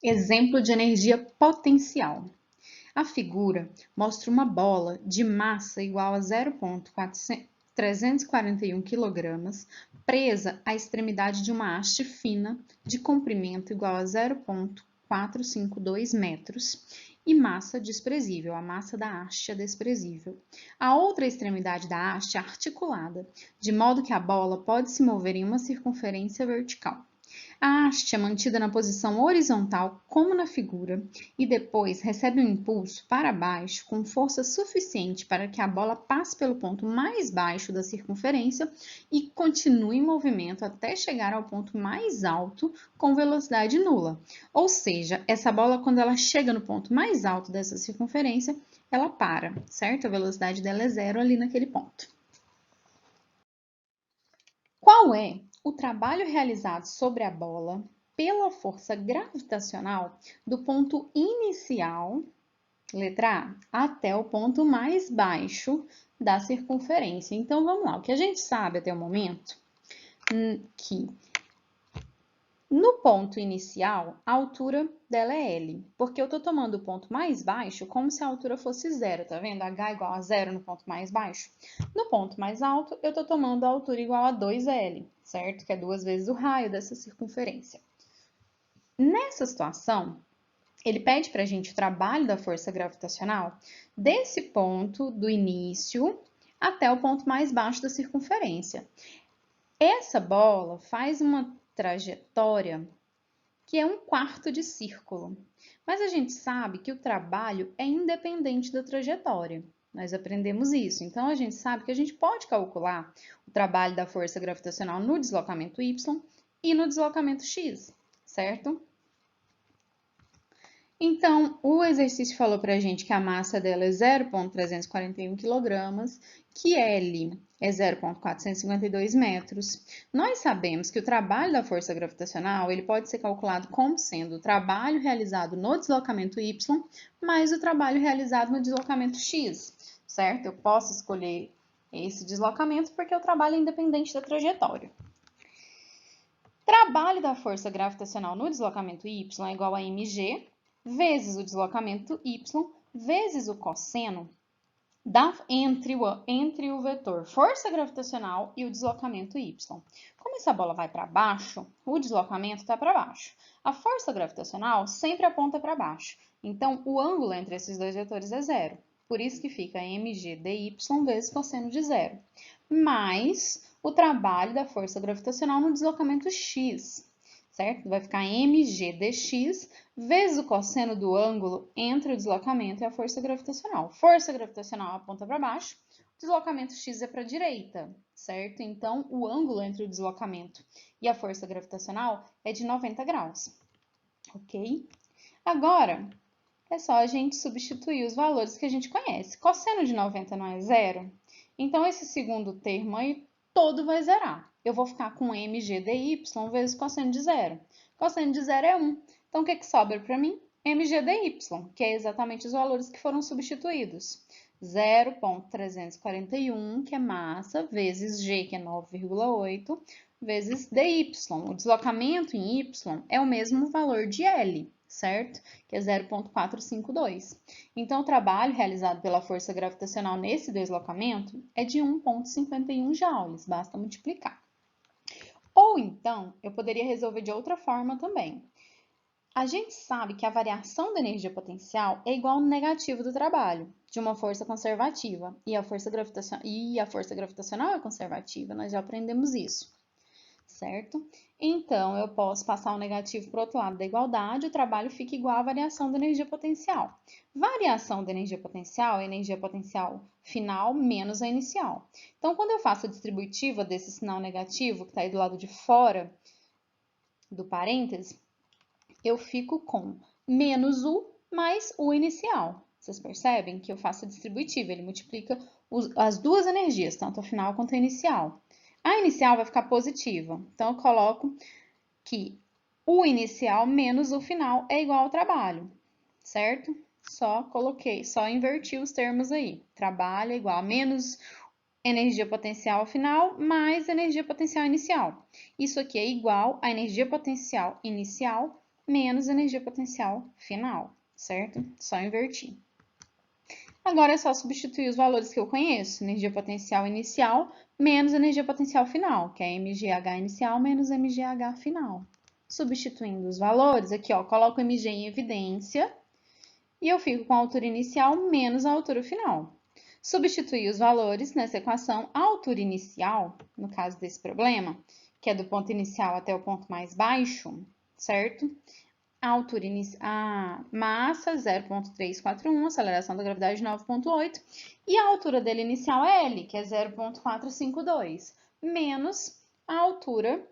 Exemplo de energia potencial. A figura mostra uma bola de massa igual a 0,341 kg presa à extremidade de uma haste fina de comprimento igual a 0,452 metros e massa desprezível. A massa da haste é desprezível. A outra extremidade da haste é articulada, de modo que a bola pode se mover em uma circunferência vertical. A haste é mantida na posição horizontal, como na figura, e depois recebe um impulso para baixo com força suficiente para que a bola passe pelo ponto mais baixo da circunferência e continue em movimento até chegar ao ponto mais alto com velocidade nula. Ou seja, essa bola, quando ela chega no ponto mais alto dessa circunferência, ela para, certo? A velocidade dela é zero ali naquele ponto. Qual é o trabalho realizado sobre a bola pela força gravitacional do ponto inicial, letra A, até o ponto mais baixo da circunferência? Então, vamos lá. O que a gente sabe até o momento que no ponto inicial, a altura dela é L, porque eu estou tomando o ponto mais baixo como se a altura fosse zero, tá vendo? H igual a zero no ponto mais baixo. No ponto mais alto, eu estou tomando a altura igual a 2L, certo? Que é 2 vezes o raio dessa circunferência. Nessa situação, ele pede para a gente o trabalho da força gravitacional desse ponto do início até o ponto mais baixo da circunferência. Essa bola faz uma trajetória que é um quarto de círculo. Mas a gente sabe que o trabalho é independente da trajetória. Nós aprendemos isso. Então, a gente sabe que a gente pode calcular o trabalho da força gravitacional no deslocamento y e no deslocamento x, certo? Então, o exercício falou para a gente que a massa dela é 0,341 kg, que L é 0,452 metros. Nós sabemos que o trabalho da força gravitacional ele pode ser calculado como sendo o trabalho realizado no deslocamento y mais o trabalho realizado no deslocamento x, certo? Eu posso escolher esse deslocamento porque o trabalho é independente da trajetória. Trabalho da força gravitacional no deslocamento y é igual a mg vezes o deslocamento y vezes o cosseno entre o vetor força gravitacional e o deslocamento y. Como essa bola vai para baixo, o deslocamento está para baixo. A força gravitacional sempre aponta para baixo. Então, o ângulo entre esses dois vetores é zero. Por isso que fica mg dy vezes cosseno de zero. Mais o trabalho da força gravitacional no deslocamento x, certo? Vai ficar mg dx vezes o cosseno do ângulo entre o deslocamento e a força gravitacional. Força gravitacional aponta para baixo, deslocamento x é para a direita, certo? Então, o ângulo entre o deslocamento e a força gravitacional é de 90 graus, ok? Agora, é só a gente substituir os valores que a gente conhece. Cosseno de 90 não é zero? Então, esse segundo termo aí todo vai zerar. Eu vou ficar com mg dy vezes cosseno de zero. Cosseno de zero é 1. Então, o que sobra para mim? mg dy, que é exatamente os valores que foram substituídos. 0,341, que é massa, vezes g, que é 9,8, vezes dy. O deslocamento em y é o mesmo valor de L, certo? Que é 0,452. Então, o trabalho realizado pela força gravitacional nesse deslocamento é de 1,51 joules, basta multiplicar. Ou então, eu poderia resolver de outra forma também. A gente sabe que a variação da energia potencial é igual ao negativo do trabalho, de uma força conservativa, e a força gravitacional é conservativa, nós já aprendemos isso, certo? Então, eu posso passar o negativo para o outro lado da igualdade, o trabalho fica igual à variação da energia potencial. Variação da energia potencial é a energia potencial final menos a inicial. Então, quando eu faço a distributiva desse sinal negativo, que está aí do lado de fora do parêntese, eu fico com menos U mais U inicial. Vocês percebem que eu faço a distributiva, ele multiplica as duas energias, tanto a final quanto a inicial. A inicial vai ficar positiva, então eu coloco que o inicial menos o final é igual ao trabalho, certo? Só inverti os termos aí. Trabalho é igual a menos energia potencial final mais energia potencial inicial. Isso aqui é igual a energia potencial inicial menos energia potencial final, certo? Só invertir. Agora é só substituir os valores que eu conheço. Energia potencial inicial menos energia potencial final, que é mgh inicial menos mgh final. Substituindo os valores, aqui ó, coloco mg em evidência e eu fico com a altura inicial menos a altura final. Substituir os valores nessa equação, a altura inicial, no caso desse problema, que é do ponto inicial até o ponto mais baixo, certo? A massa 0,341, aceleração da gravidade 9,8, e a altura dele inicial é L, que é 0,452, menos a altura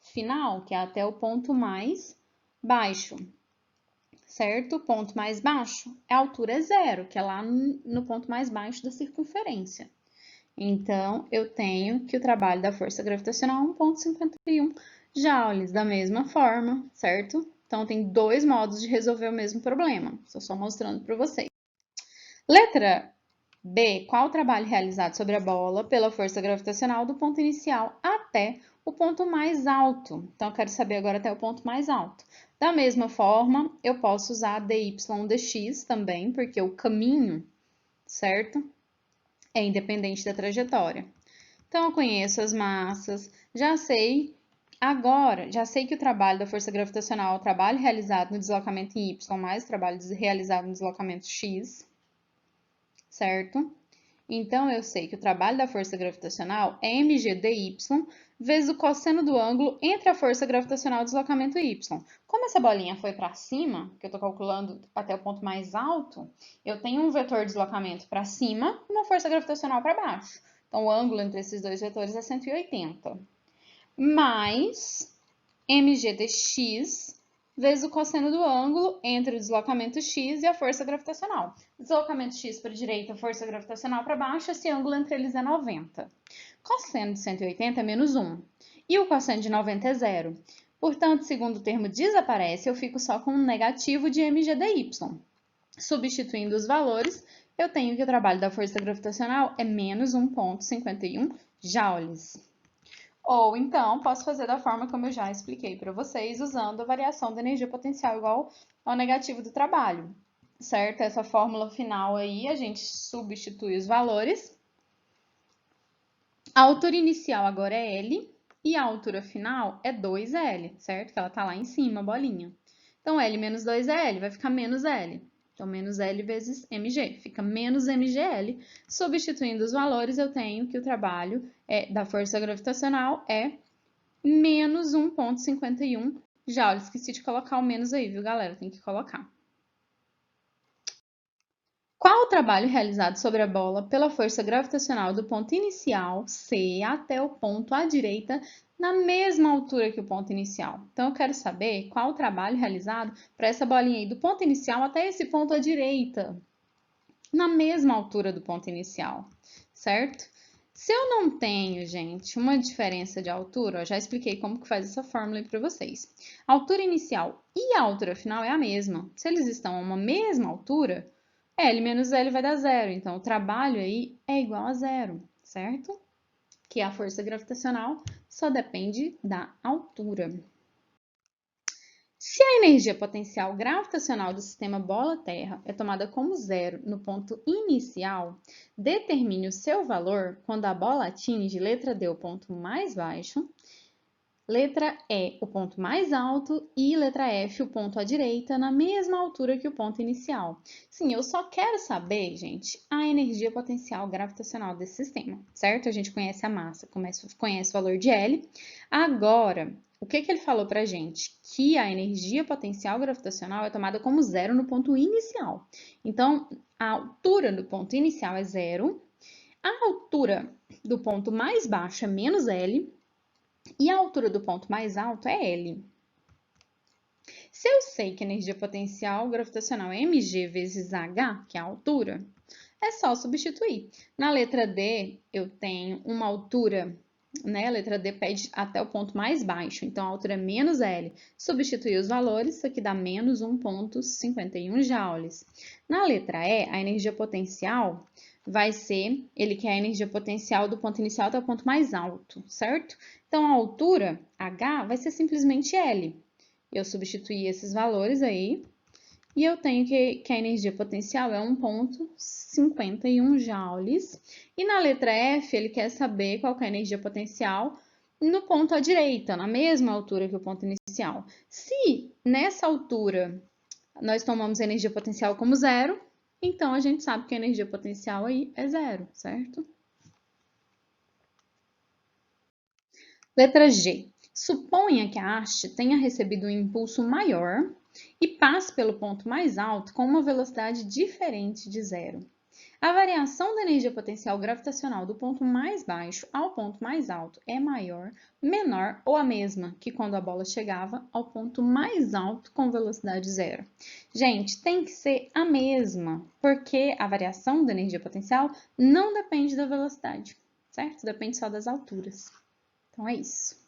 final, que é até o ponto mais baixo, certo? O ponto mais baixo é a altura zero, que é lá no ponto mais baixo da circunferência. Então, eu tenho que o trabalho da força gravitacional é 1,51 joules, da mesma forma, certo? Então, tem dois modos de resolver o mesmo problema. Estou só mostrando para vocês. Letra B. Qual o trabalho realizado sobre a bola pela força gravitacional do ponto inicial até o ponto mais alto? Então, eu quero saber agora até o ponto mais alto. Da mesma forma, eu posso usar dy dx também, porque o caminho, certo? É independente da trajetória. Então, eu conheço as massas, já sei que o trabalho da força gravitacional é o trabalho realizado no deslocamento em y mais o trabalho realizado no deslocamento x, certo? Então, eu sei que o trabalho da força gravitacional é mg dy vezes o cosseno do ângulo entre a força gravitacional e o deslocamento y. Como essa bolinha foi para cima, que eu estou calculando até o ponto mais alto, eu tenho um vetor de deslocamento para cima e uma força gravitacional para baixo. Então, o ângulo entre esses dois vetores é 180. Mais mg dx vezes o cosseno do ângulo entre o deslocamento x e a força gravitacional. Deslocamento x para a direita, força gravitacional para baixo, esse ângulo entre eles é 90. Cosseno de 180 é menos 1. E o cosseno de 90 é zero. Portanto, segundo termo desaparece, eu fico só com um negativo de mg dy. Substituindo os valores, eu tenho que o trabalho da força gravitacional é menos 1,51 joules. Ou então, posso fazer da forma como eu já expliquei para vocês, usando a variação da energia potencial igual ao negativo do trabalho, certo? Essa fórmula final aí, a gente substitui os valores. A altura inicial agora é L e a altura final é 2L, certo? Que ela tá lá em cima, a bolinha. Então, L menos 2 é L, vai ficar menos L. Então, menos L vezes mg, fica menos mgl. Substituindo os valores, eu tenho que o trabalho da força gravitacional é menos 1,51 joules. Esqueci de colocar o menos aí, viu, galera? Tem que colocar. Qual o trabalho realizado sobre a bola pela força gravitacional do ponto inicial, C, até o ponto à direita, na mesma altura que o ponto inicial? Então, eu quero saber qual o trabalho realizado para essa bolinha aí, do ponto inicial até esse ponto à direita, na mesma altura do ponto inicial, certo? Se eu não tenho, gente, uma diferença de altura, eu já expliquei como que faz essa fórmula aí para vocês. A altura inicial e a altura final é a mesma. Se eles estão a uma mesma altura, L menos L vai dar zero. Então, o trabalho aí é igual a zero, certo? Que a força gravitacional só depende da altura. Se a energia potencial gravitacional do sistema bola-terra é tomada como zero no ponto inicial, determine o seu valor quando a bola atinge, letra D, o ponto mais baixo, letra E, o ponto mais alto e letra F, o ponto à direita, na mesma altura que o ponto inicial. Sim, eu só quero saber, gente, a energia potencial gravitacional desse sistema, certo? A gente conhece a massa, conhece o valor de L. Agora, o que ele falou pra gente? Que a energia potencial gravitacional é tomada como zero no ponto inicial. Então, a altura do ponto inicial é zero, a altura do ponto mais baixo é menos L, e a altura do ponto mais alto é L. Se eu sei que a energia potencial gravitacional é mg vezes h, que é a altura, é só substituir. Na letra D, eu tenho uma altura, né? A letra D pede até o ponto mais baixo, então a altura é menos L. Substituir os valores, isso aqui dá menos 1,51 joules. Na letra E, a energia potencial vai ser, ele quer a energia potencial do ponto inicial até o ponto mais alto, certo? Então, a altura, H, vai ser simplesmente L. Eu substituí esses valores aí. E eu tenho que a energia potencial é 1,51 joules. E na letra F, ele quer saber qual que é a energia potencial no ponto à direita, na mesma altura que o ponto inicial. Se nessa altura nós tomamos a energia potencial como zero, então a gente sabe que a energia potencial aí é zero, certo? Letra G. Suponha que a haste tenha recebido um impulso maior e passe pelo ponto mais alto com uma velocidade diferente de zero. A variação da energia potencial gravitacional do ponto mais baixo ao ponto mais alto é maior, menor ou a mesma que quando a bola chegava ao ponto mais alto com velocidade zero. Gente, tem que ser a mesma, porque a variação da energia potencial não depende da velocidade, certo? Depende só das alturas. Então é isso.